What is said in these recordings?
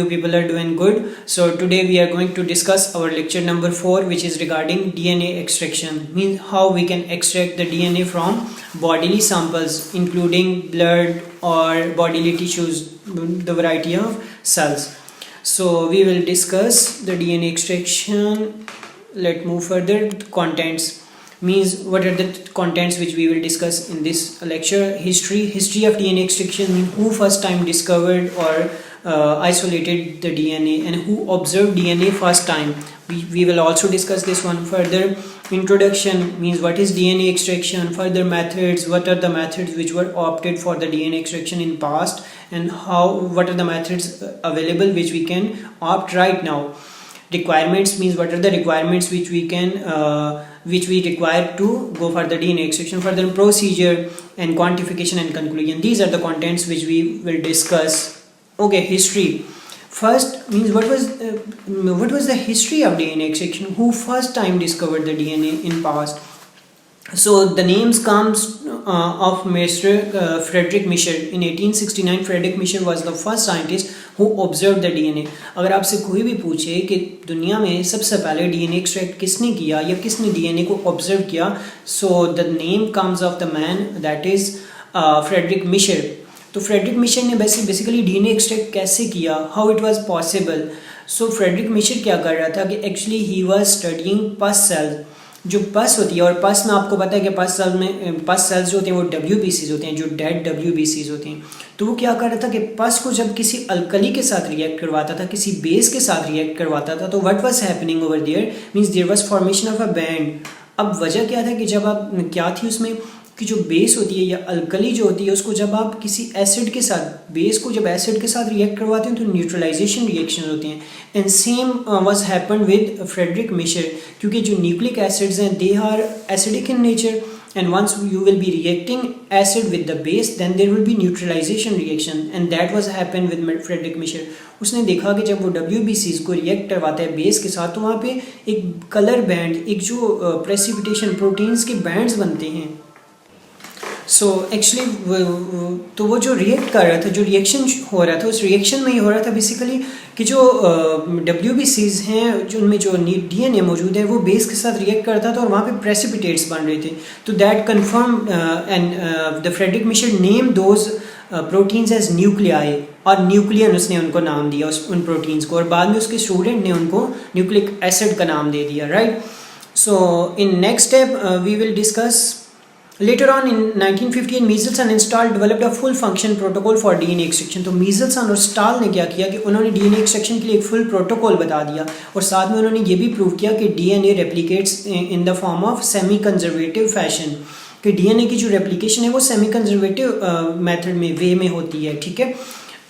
you people are doing good. So today we are going to discuss our lecture number 4, which is regarding DNA extraction, means how we can extract the DNA from bodily samples including blood or bodily tissues, the variety of cells. So we will discuss the DNA extraction. Let's move further. Contents means what are the contents which we will discuss in this lecture. History of DNA extraction, means who first time discovered or isolated the DNA and who observed DNA first time. We will also discuss this one further. Introduction means what is DNA extraction, further methods, what are the methods which were opted for the DNA extraction in past, and what are the methods available which we can opt right now. Requirements means what are the requirements which we require to go for the DNA extraction. Further procedure and quantification and conclusion. These are the contents which we will discuss. Okay, history. First means what was the history of DNA extraction? Who first time discovered the DNA in past? So the names comes of Mr. Frederick Misher. In 1869 Frederick Misher was the first scientist who observed the DNA. अगर आपसे कोई भी पूछे कि दुनिया में सबसे पहले DNA extract किसने किया या किसने DNA को observe किया, so the name comes of the man, that is Frederick Misher. तो फ्रेडरिक मिशर ने बेसिकली डीएनए एक्सट्रैक्ट कैसे किया, how it was possible. So Frederick Miescher क्या कर रहा था कि actually he was studying pus cell. जो पस होती है, और पस में आपको पता है कि पस सेल्स जो होते हैं वो WBCs होते हैं, जो डेड WBCs होते हैं. तो वो क्या कर रहा था कि पस को जब किसी अल्कली के साथ रिएक्ट करवाता था, किसी बेस के साथ रिएक्ट करवाता था, तो what was happening over there means there was formation of a band. अब वजह क्या था कि जब आप क्या थी उसमें कि जो बेस होती है या अल्कली जो होती है उसको जब आप किसी एसिड के साथ, बेस को जब एसिड के साथ रिएक्ट करवाते हैं तो न्यूट्रलाइजेशन रिएक्शन होती हैं. And same was happened with Frederick Miescher, क्योंकि जो न्यूक्लिक एसिड्स हैं they are acidic in nature, and once you will be reacting acid with the base, then there will be neutralization reaction, and that was happened with Frederick Misher. उसने देखा कि जब वो WBCs को react करवाता है base के साथ तो वहाँ पे एक कलर बैंड, एक जो प्रेसिपिटेशन प्रोटीन्स के बैंड्स बनते हैं. सो एक्चुअली तो वो जो रिएक्ट कर रहा था, जो रिएक्शन हो रहा था, उस रिएक्शन में ये हो रहा था बेसिकली कि जो WBCs हैं, जो उनमें जो DNA मौजूद है वो बेस के साथ रिएक्ट करता था और वहाँ पे प्रेसिपिटेट्स बन रहे थे. तो that confirm and the Frederick Miescher name those proteins as nuclei, और न्यूक्लियन उसने उनको नाम दिया उन प्रोटीन्स को, और बाद में उसके स्टूडेंट ने उनको न्यूक्लिक एसिड का नाम दे दिया, right. So in next step we will discuss. Later on in 1958 Michelson and Stahl developed a full function protocol for DNA extraction. तो Michelson और Stahl ने क्या किया कि उन्होंने DNA extraction के लिए एक full protocol बता दिया, और साथ में उन्होंने ये भी प्रूव किया कि DNA replicates in the form of semi conservative fashion, कि DNA की जो replication है वो semi conservative method में, वे में होती है, ठीक है.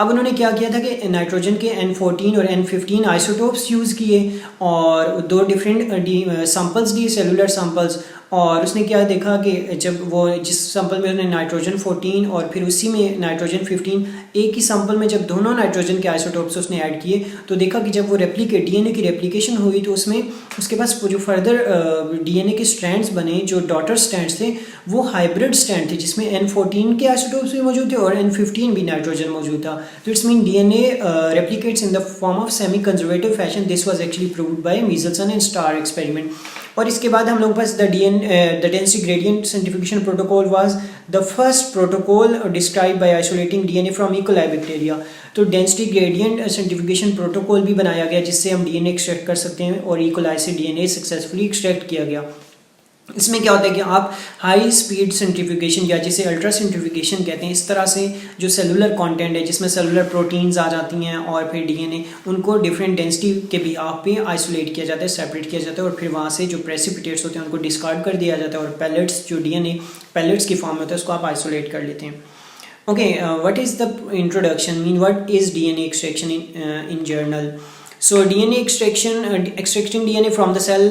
अब उन्होंने क्या किया था कि नाइट्रोजन के N14 और N15 आइसोटोप्स यूज़ किए और दो डिफरेंट सैंपल्स दिए, सेलुलर सैंपल्स, और उसने क्या देखा कि जब वो जिस सैंपल में उसने नाइट्रोजन 14 और फिर उसी में नाइट्रोजन 15, एक ही सैंपल में जब दोनों नाइट्रोजन के आइसोटोप्स उसने ऐड किए तो देखा कि जब वो DNA की रेप्लिकेशन हुई तो उसमें उसके पास जो फर्दर DNA के स्ट्रैंड्स बने, जो डॉटर स्ट्रैंड्स थे, वो हाइब्रिड स्ट्रैंड थे जिसमें N14 के आइसोटोप्स भी मौजूद थे और N15 भी नाइट्रोजन मौजूद था. तो it's mean DNA replicates in the form of semi conservative fashion. This was actually proved by Michelson and Stahl experiment. और इसके बाद हम लोग पास the density gradient centrifugation protocol was the first protocol described by isolating DNA from E. coli bacteria. तो density gradient centrifugation protocol भी बनाया गया जिससे हम DNA एक्सट्रैक्ट कर सकते हैं, और E. coli से DNA सक्सेसफुली एक्सट्रैक्ट किया गया. इसमें क्या होता है कि आप हाई स्पीड सेंट्रीफ्यूगेशन या जिसे अल्ट्रा सेंट्रीफ्यूगेशन कहते हैं, इस तरह से जो सेलुलर कंटेंट है जिसमें सेलुलर प्रोटीन्स आ जाती हैं और फिर DNA उनको डिफरेंट डेंसिटी के बिहाफ पे आइसोलेट किया जाता है, सेपरेट किया जाता है, और फिर वहाँ से जो प्रेसिपिटेट्स होते हैं उनको डिस्कार्ड कर दिया जाता है और पैलेट्स, जो DNA पैलेट्स की फॉर्म में होता है, उसको आप आइसोलेट कर लेते हैं. Okay, what is the introduction, mean what is DNA extraction in journal. So DNA extraction, extracting DNA from the cell,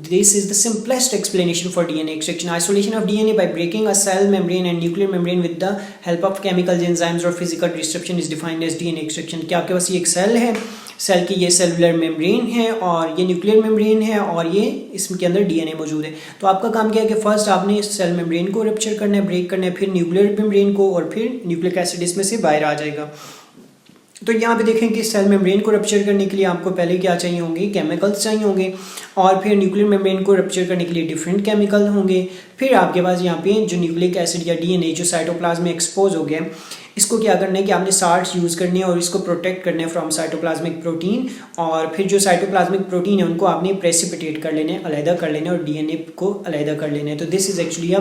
this is the simplest explanation for DNA extraction. Isolation of DNA by breaking a cell membrane and nuclear membrane with the help of chemicals, enzymes or physical disruption is defined as DNA extraction. क्या आपके पास ये एक cell है, cell की ये cellular membrane है और ये न्यूक्लियर मेम्ब्रेन है और ये इसके अंदर DNA मौजूद है. तो आपका काम क्या है कि फर्स्ट आपने इस सेल मेम्ब्रेन को रप्चर करना है, ब्रेक करना है, फिर न्यूक्लियर मेम्ब्रेन को, और फिर न्यूक्लिक एसिड इसमें से बाहर आ जाएगा. तो यहाँ पे देखें कि सेल मेम्ब्रेन को रप्चर करने के लिए आपको पहले क्या चाहिए होंगे, केमिकल्स चाहिए होंगे, और फिर न्यूक्लियर मेम्ब्रेन को रप्चर करने के लिए डिफरेंट केमिकल होंगे। फिर आपके पास यहाँ पे जो न्यूक्लिक एसिड या डीएनए जो साइटोप्लाज्म में एक्सपोज हो गया, इसको क्या करना है कि आपने साल्ट्स यूज़ करने हैं और इसको प्रोटेक्ट करना है फ्रॉम साइटोप्लाज्मिक प्रोटीन, और फिर जो साइटोप्लाज्मिक प्रोटीन है उनको आपने प्रेसिपिटेट कर लेने, अलहदा कर लेने, और डीएनए को अलहदा कर लेने। तो this is actually a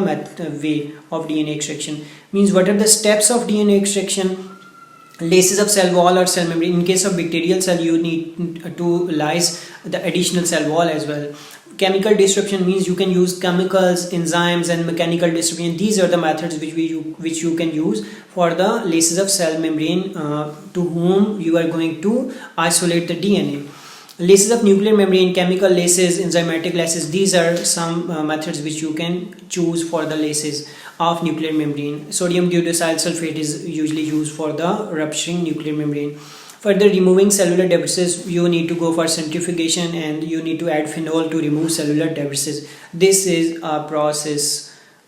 way of DNA extraction. Means what are the steps of DNA extraction? Laces of cell wall or cell membrane. In case of bacterial cell, you need to lyse the additional cell wall as well. Chemical disruption means you can use chemicals, enzymes, and mechanical disruption. These are the methods which you can use for the laces of cell membrane to whom you are going to isolate the DNA. Laces of nuclear membrane, chemical laces, enzymatic laces, these are some methods which you can choose for the laces of nuclear membrane. Sodium deutesyl sulfate is usually used for the rupturing nuclear membrane. Further, removing cellular debris, you need to go for centrifugation and you need to add phenol to remove cellular debris. This is a process.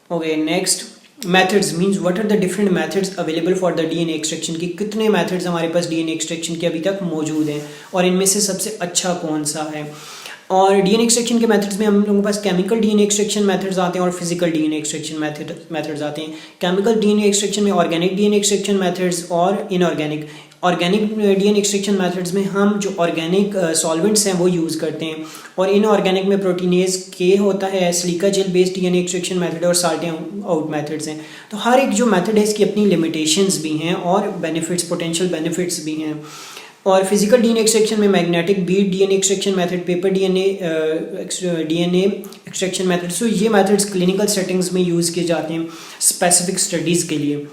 Okay, next. Methods means what are the different methods available for the DNA extraction की कितने methods हमारे पास DNA extraction के अभी तक मौजूद हैं और इनमें से सबसे अच्छा कौन सा है। और डीएनए एक्सट्रैक्शन के मेथड्स में हम लोगों के पास केमिकल डीएनए एक्सट्रैक्शन मेथड्स आते हैं और फिजिकल डीएनए एक्सट्रैक्शन मेथड्स आते हैं। केमिकल डीएनए एक्सट्रैक्शन में ऑर्गेनिक डीएनए एक्सट्रैक्शन मेथड्स और inorganic. Organic DNA extraction methods में हम जो ऑर्गेनिक सॉल्वेंट्स हैं वो यूज़ करते हैं, और इनऑर्गेनिक में प्रोटीनेज के होता है, silica gel based DNA extraction method और साल्टिंग आउट मेथड्स हैं। तो हर एक जो मेथड है इसकी अपनी लिमिटेशंस भी हैं और बेनिफिट्स, पोटेंशियल बेनिफिट्स भी हैं। और फिजिकल डीएनए एक्सट्रैक्शन में magnetic bead DNA extraction method, paper DNA extraction method, so ये मेथड्स क्लिनिकल सेटिंग्स में यूज़ किए जाते हैं स्पेसिफिक स्टडीज़ के लिए।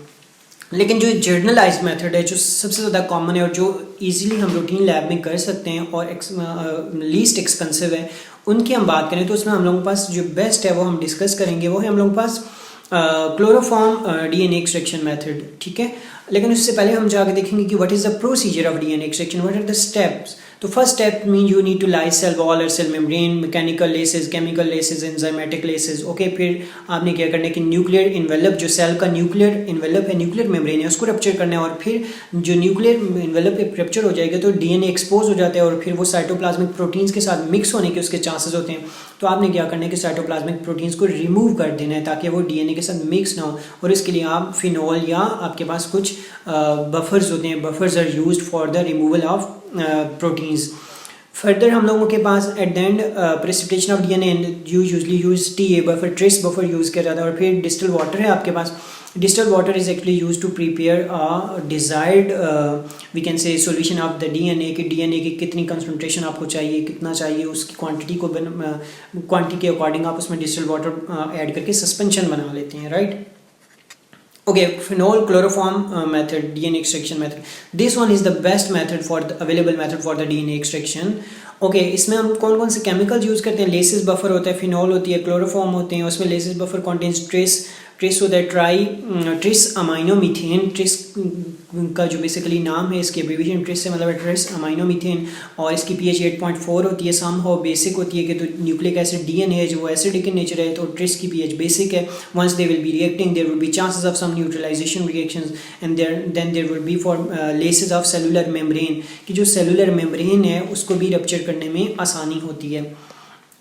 लेकिन जो जर्नलाइज्ड मेथड है, जो सबसे ज़्यादा कॉमन है और जो इजीली हम रूटीन लैब में कर सकते हैं और लीस्ट एक्सपेंसिव है, उनकी हम बात करें तो उसमें हम लोगों के पास जो बेस्ट है वो हम डिस्कस करेंगे, वो है हम लोगों के पास क्लोरोफॉर्म डीएनए एक्सट्रैक्शन मेथड। ठीक है, लेकिन उससे पहले हम जाके देखेंगे कि what is the procedure of DNA extraction, what are the steps. तो first step mean you need to lyse cell wall और cell membrane, mechanical lysis, chemical lysis, enzymatic lysis. Okay, फिर आपने क्या करना है कि न्यूक्लियर इन्वेलप, जो cell का न्यूक्लियर इन्वेलप है, न्यूक्लियर मेम्ब्रेन है, उसको रप्चर करना है, और फिर जो न्यूक्लियर इन्वेलप रप्चर हो जाएगा तो डीएनए एक्सपोज हो जाता है और फिर वो साइटोप्लाज्मिक प्रोटीन्स के साथ मिक्स होने के उसके चांसेस होते हैं। तो आपने क्या करना है कि साइटोप्लाज्मिक प्रोटीन्स को रिमूव कर देना है ताकि वो डीएनए के साथ मिक्स ना हो, और इसके लिए आप फिनॉल या आपके पास कुछ बफर्स होते हैं, buffers are used for the removal of proteins. Further हम लोगों के पास at the end precipitation of DNA you usually use TA buffer, Tris buffer use किया जाता है, और फिर डिस्टल वाटर है आपके पास। Distilled water is actually used to prepare a desired we can say solution of the DNA, कि DNA की कितनी कंसंट्रेशन आपको चाहिए, कितना चाहिए, उसकी क्वांटिटी को क्वांटिटी के अकॉर्डिंग आप उसमें डिस्टल वाटर ऐड करके सस्पेंशन बना लेते हैं, right. Okay, phenol chloroform method, DNA extraction method. This one is the best method for the available method for the DNA extraction. Okay, इसमें हम कौन कौन से केमिकल्स यूज़ करते हैं? लेसिस बफर होता है, फिनॉल होती है, क्लोरोफॉर्म होते हैं, उसमें लेसिस बफर कंटेन्स ट्रेस होता है, ट्रिस अमाइनो मीथेन। ट्रिस का जो बेसिकली नाम है, इसकी एब्रीविएशन ट्रिस से मतलब है ट्रिस अमाइनो मीथेन, और इसकी pH 8.4 होती है। सम हाउ बेसिक होती है कि तो न्यूक्लिक एसिड डीएनए है जो वो एसिडिक इन नेचर है, तो ट्रिस की pH बेसिक है। Once they will be reacting there will be chances of some neutralization reactions, and then there will be for laces of cellular membrane, कि जो cellular membrane है उसको भी rupture करने में आसानी होती है।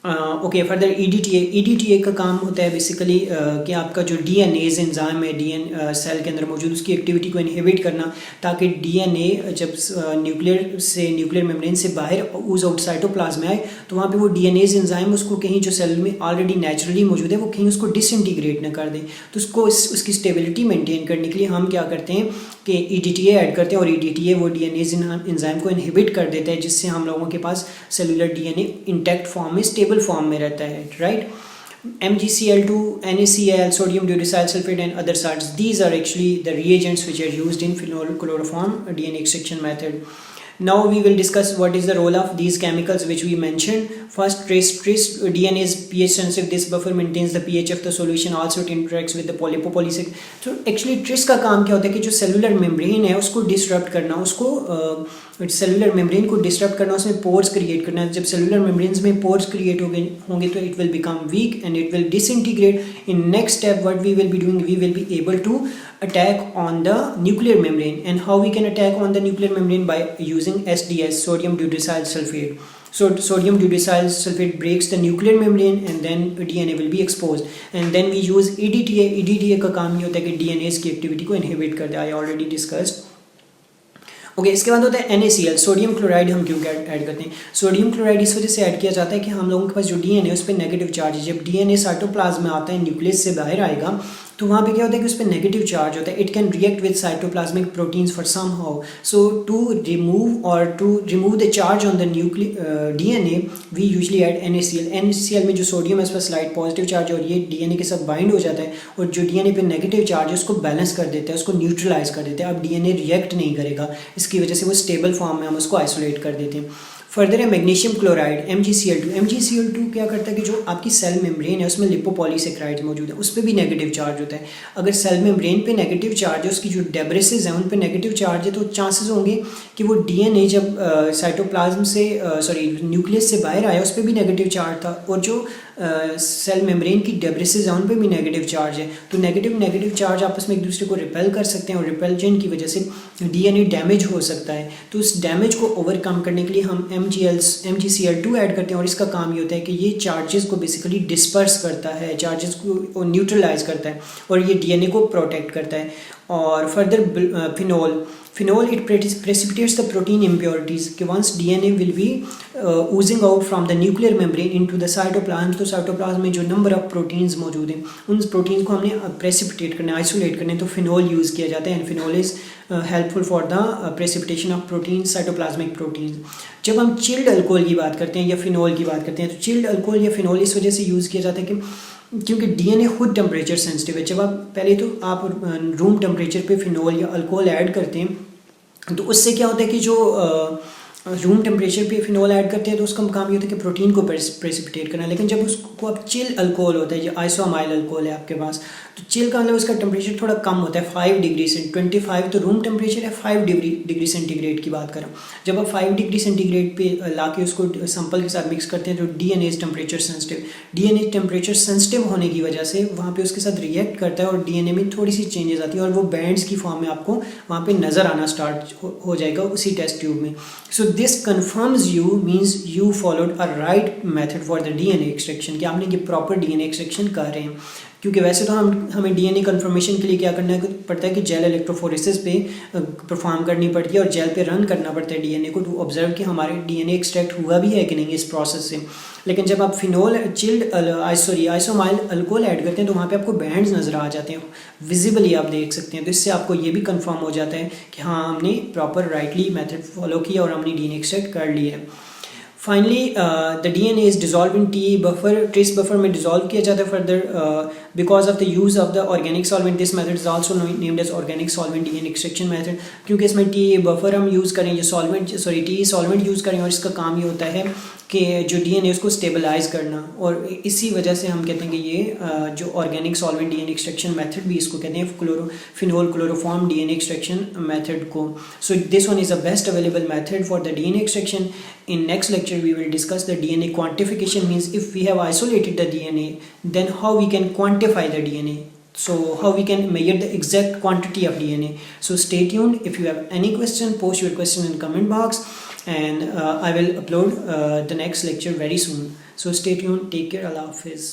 ओके, फर्दर ईडीटीए का काम होता है बेसिकली कि आपका जो डीएनएज एंजाइम है सेल के अंदर मौजूद, उसकी एक्टिविटी को इनहिबिट करना, ताकि डीएनए जब न्यूक्लियर मेम्ब्रेन से बाहर उस आउट साइटोप्लाज्म में आए तो वहाँ पे वो डीएनएज एंजाइम उसको कहीं जो सेल में ऑलरेडी नेचुरली मौजूद है वो कहीं उसको डिसइंटीग्रेट न कर दे। तो उसको उसकी स्टेबिलिटी मेंटेन करने के लिए हम क्या करते हैं कि ईडीटीए ऐड करते हैं, और ईडीटीए वो डीएनएज एंजाइम को इनहिबिट कर देता है, जिससे हम लोगों के पास सेलुलर डीएनए इंटैक्ट फॉर्म में, स्टेबल फॉर्म में रहता है, right. MgCl2, NaCl, sodium deutesyl sulfate and other salts, these are actually the reagents which are used in phenol chloroform DNA extraction method. Now we will discuss what is the role of these chemicals which we mentioned. First, trace DNA is pH sensitive. This buffer maintains the pH of the solution. Also, it interacts with the polypolysaccharide. So actually, trace का काम क्या होता है कि जो cellular membrane है उसको disrupt करना, उसको सेलुलर मेम्ब्रेन को डिस्टर्ब करना, उसमें पोर्स क्रिएट करना। जब सेलुलर मेम्ब्रेन्स में पोर्स क्रिएट होंगे तो it will become weak and it will disintegrate. In next step what we will be doing, we will be able to attack on the nuclear membrane. And how we can attack on the nuclear membrane? By using SDS, sodium deutesyl sulfate. So sodium deutesyl sulfate breaks the nuclear membrane and then DNA will be exposed. And then we use EDTA. EDTA का काम ये होता है कि DNAs की activity को inhibit कर दे। I already discussed. Okay इसके बाद होता है NaCl, सोडियम क्लोराइड। हम क्यों ऐड करते हैं? सोडियम क्लोराइड इस वजह से ऐड किया जाता है कि हम लोगों के पास जो DNA है उस पर नेगेटिव चार्ज है। जब DNA साइटोप्लाज्म में आता है, न्यूक्लियस से बाहर आएगा, तो वहाँ पे क्या होता है कि उस पर नेगेटिव चार्ज होता है। It can react with cytoplasmic proteins for somehow. So to remove the charge on the DNA we usually add NaCl। NaCl में जो सोडियम है उस पर स्लाइड पॉजिटिव चार्ज है और ये DNA के साथ बाइंड हो जाता है और जो DNA पे नेगेटिव चार्ज है उसको बैलेंस कर देता है, उसको न्यूट्रलाइज कर देता है। अब DNA रिएक्ट नहीं करेगा, इसकी वजह से वो स्टेबल फॉर्म में हम उसको आइसोलेट कर देते हैं। फर्दर है मैग्नीशियम क्लोराइड, MgCl2। MgCl2 क्या करता है कि जो आपकी सेल मेम्ब्रेन है उसमें लिपोपॉलीसेक्राइड्स मौजूद है, उस पर भी नेगेटिव चार्ज होता है। अगर सेल मेम्ब्रेन पे नेगेटिव चार्ज है, उसकी जो डेब्रेसेस हैं उन पे नेगेटिव चार्ज है, तो चांसेस होंगे कि वो DNA जब साइटोप्लाज्म से न्यूक्लियस से बाहर आया उस पर भी नेगेटिव चार्ज था, और जो सेल मेम्ब्रेन की डेब्रेसेस हैं उन पे भी नेगेटिव चार्ज है। तो नेगेटिव चार्ज आपस में एक दूसरे को रिपेल कर सकते हैं और रिपेल्जन की वजह से DNA डैमेज हो सकता है। तो उस डैमेज को ओवरकम करने के लिए हम MgCl2 ऐड करते हैं और इसका काम ये होता है कि ये चार्जेस को बेसिकली डिस्पर्स करता है, चार्जेस को न्यूट्रलाइज करता है और ये DNA को प्रोटेक्ट करता है। और further phenol it precipitates the protein impurities कि once DNA will be oozing out from the nuclear membrane into the cytoplasm, तो साइटोप्लाज्म में जो नंबर ऑफ प्रोटीन्स मौजूद हैं उन प्रोटीन्स को हमने प्रेसिपिटेट करना है, आइसोलेट करना है, तो फिनोल यूज़ किया जाता है। And phenol is helpful for the precipitation of protein, cytoplasmic proteins. जब हम चिल्ड अल्कोहल की बात करते हैं या फिनोल की बात करते हैं, तो चिल्ड अल्कोहल या फिनोल इस वजह से यूज़ किया जाता है कि क्योंकि DNA खुद टेम्परेचर सेंसिटिव है। जब आप पहले तो आप रूम टेम्परेचर पे फिनोल या अल्कोहल ऐड करते हैं तो उससे क्या होता है कि जो रूम टेम्परेचर पे फिनोल ऐड करते हैं तो उसका काम ये होता है कि प्रोटीन को प्रेसिपिटेट करना। लेकिन जब उसको आप चिल अल्कोहल होता है, जो आइसोमाइल अल्कोहल है आपके पास, तो चिल का मतलब उसका टेम्परेचर थोड़ा कम होता है, 5 डिग्री से 25, तो रूम टेम्परेचर है 5 डिग्री सेंटीग्रेड की बात करें। जब आप 5 डिग्री सेंटीग्रेड पे ला के उसको सैंपल के साथ मिक्स करते हैं तो DNA temperature sensitive, DNA temperature sensitive होने की वजह से वहाँ पे उसके साथ रिएक्ट करता है और DNA में थोड़ी सी चेंजेस आती है और वो बैंड्स की फॉर्म में आपको वहाँ पे नज़र आना स्टार्ट हो जाएगा उसी टेस्ट ट्यूब में। So this confirms you means you followed a right method for the DNA extraction, कि आपने ये प्रॉपर DNA एक्सट्रैक्शन कर रहे हैं। क्योंकि वैसे तो हमें DNA कन्फर्मेशन के लिए क्या करना पड़ता है कि जेल इलेक्ट्रोफोरेसिस पे परफॉर्म करनी पड़ती है और जेल पे रन करना पड़ता है DNA को टू ऑब्जर्व कि हमारे DNA एक्सट्रैक्ट हुआ भी है कि नहीं इस प्रोसेस से। लेकिन जब आप फिनोल आइसोमाइल अल्कोहल ऐड करते हैं तो वहाँ पे आपको बैंड्स नज़र आ जाते हैं, विजिबली आप देख सकते हैं। तो इससे आपको ये भी कंफर्म हो जाता है कि हाँ हमने प्रॉपर राइटली मेथड फॉलो किया और हमने DNA एक्सट्रैक्ट कर लिया है। Finally the DNA is dissolve in TE buffer, Tris buffer में डिजॉल्व किया जाता है। Further because of the use of the organic solvent, this method is also named as organic solvent DNA extraction method, क्योंकि इसमें TE buffer हम use करें, ये TE solvent use करें और इसका काम ये होता है कि जो DNA उसको स्टेबलाइज करना, और इसी वजह से हम कहते हैं कि ये जो organic solvent DNA extraction method भी इसको कहते हैं phenol chloroform DNA extraction method को। So this one is the best available method for the DNA extraction. In next lecture we will discuss the DNA quantification, means if we have isolated the DNA then how we can quantify the DNA, so how we can measure the exact quantity of DNA. So stay tuned. If you have any question, post your question in comment box and I will upload the next lecture very soon. So stay tuned. Take care. Allah Hafiz.